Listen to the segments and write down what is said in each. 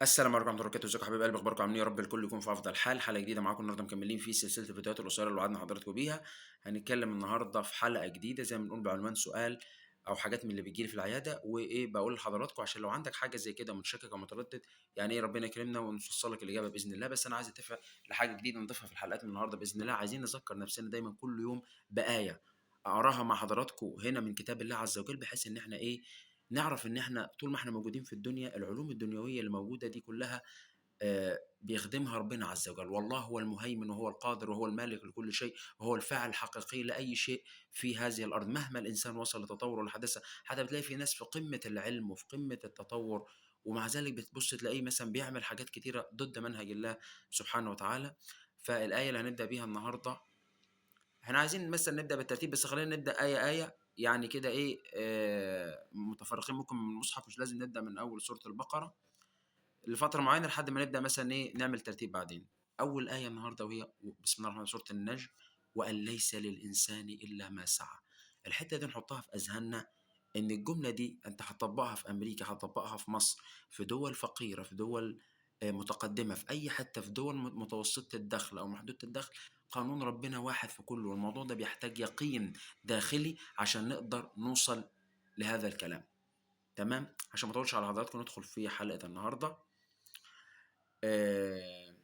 السلام عليكم ورحمة الله وبركاته، ازيكم يا حبايب قلبي، اخباركم عاملين إيه؟ يا رب الكل يكون في افضل حال. حلقة جديدة معاكم النهارده مكملين في سلسلة الفيديوهات القصيرة اللي وعدنا حضراتكم بيها. هنتكلم النهارده في حلقة جديدة زي ما بنقول بعنوان سؤال او حاجات من اللي بتجيلي في العيادة، وايه بقول لحضراتكم عشان لو عندك حاجة زي كده متشكك او متردد، يعني ايه ربنا يكرمنا ونفصل لك الإجابة بإذن الله. بس انا عايز اتفق لحاجة جديدة نضيفها في الحلقات من النهارده بإذن الله. عايزين نذكر نفسنا دايما كل يوم بآية اقراها مع حضراتكم هنا من كتاب الله عز وجل، بحيث ان احنا ايه نعرف ان احنا طول ما احنا موجودين في الدنيا العلوم الدنيوية اللي موجودة دي كلها بيخدمها ربنا عز وجل. والله هو المهيمن وهو القادر وهو المالك لكل شيء وهو الفاعل الحقيقي لأي شيء في هذه الأرض. مهما الإنسان وصل لتطور والحداثة، حتى بتلاقي في ناس في قمة العلم وفي قمة التطور ومع ذلك بتبص تلاقيه مثلا بيعمل حاجات كتيرة ضد منهج الله سبحانه وتعالى. فالآية اللي هنبدأ بيها النهاردة، احنا عايزين مثلا نبدأ بالترتيب، بس خلينا نبدأ آية آية، يعني كده ايه متفرقين ممكن من المصحف، مش لازم نبدأ من أول سورة البقرة لفترة معينة لحد ما نبدأ مثلا إيه نعمل ترتيب بعدين. أول آية النهاردة وهي بسم الله الرحمن الرحيم، سورة النجم: وأن ليس للإنسان إلا ما سعى. الحتة دي نحطها في أذهاننا، إن الجملة دي أنت هتطبقها في أمريكا، هتطبقها في مصر، في دول فقيرة، في دول متقدمة، في أي حتة، في دول متوسطة الدخل أو محدودة الدخل. قانون ربنا واحد في كله، والموضوع ده بيحتاج يقين داخلي عشان نقدر نوصل لهذا الكلام. تمام، عشان ما اطولش على حضراتكم ندخل في حلقة النهارده. آه،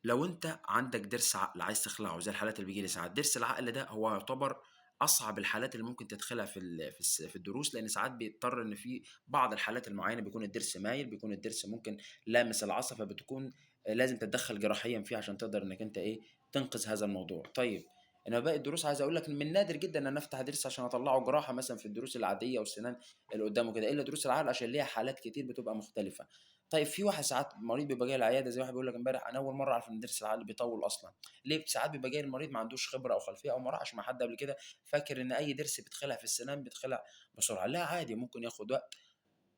لو انت عندك ضرس عقل عايز تخلعه زي الحالات اللي بيجي لي ساعات، ضرس العقل ده هو يعتبر اصعب الحالات اللي ممكن تدخلها في الدروس، لان ساعات بيضطر ان في بعض الحالات المعينه بيكون الضرس مايل، بيكون الضرس ممكن لامس العصب، فبتكون لازم تتدخل جراحيا فيه عشان تقدر انك انت ايه تنقذ هذا الموضوع. طيب، انا باقي الدروس عايز اقول لك من نادر جدا ان انا افتح ضرس عشان اطلعه جراحه مثلا في الدروس العاديه والسنان اللي قدامه كده، الا دروس العقل عشان ليها حالات كتير بتبقى مختلفه. طيب، في واحد ساعات مريض بيبقى جاي العياده زي واحد بيقول لك امبارح: انا اول مره اعرف ان ضرس العقل بيطول اصلا. ليه؟ ساعات بيبقى جاي المريض ما عندوش خبره او خلفيه او ما راحش مع حد قبل كده، فاكر ان اي ضرس بيتخلع في السنان بيتخلع بسرعه. لا، عادي، ممكن ياخد وقت.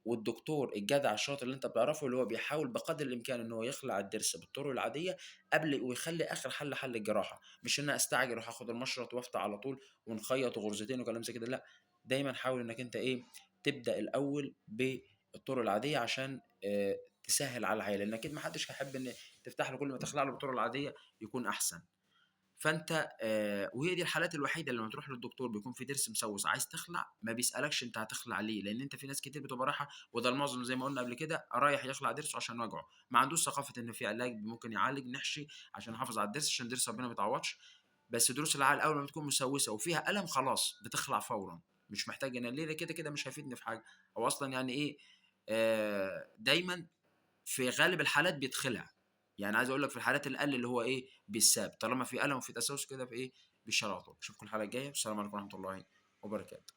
والدكتور الجدع الشاطر اللي انت بتعرفه اللي هو بيحاول بقدر الامكان ان هو يخلع الضرس بالطرق العاديه قبل، ويخلي اخر حل الجراحه. مش ان انا استعجل واروح اخد المشرط وافتح على طول ونخيط وغرزتين وكلام زي كده، لا. دايما حاول انك انت ايه تبدا الاول بالطرق العاديه عشان تسهل على العيال، لان اكيد ما حدش هيحب ان تفتح له كل ما تخلع له بالطرق العاديه يكون احسن. فانت وهي دي الحالات الوحيده اللي لما تروح للدكتور بيكون في ضرس مسوس عايز تخلع، ما بيسالكش انت هتخلع ليه، لان انت في ناس كتير بتبقى رايحه، وده المعظم زي ما قلنا قبل كده، رايح يخلع ضرسه عشان وجعه، ما عندوش ثقافه ان في علاج ممكن يعالج، نحشي عشان نحافظ على الضرس، عشان ضرس ربنا ما بيتعوضش. بس ضروس العقل اول ما بتكون مسوسه وفيها الم خلاص بتخلع فورا، مش محتاج ان ليه كده كده مش هيفيدني في حاجه. هو اصلا يعني ايه دايما في غالب الحالات بيتخلع. يعني عايز اقول لك في الحالات الاقل اللي هو ايه بيساب، طالما في الم وفي تسوس كده في ايه بالشرع على طول. اشوفكم الحلقه الجايه، والسلام عليكم ورحمه الله وبركاته.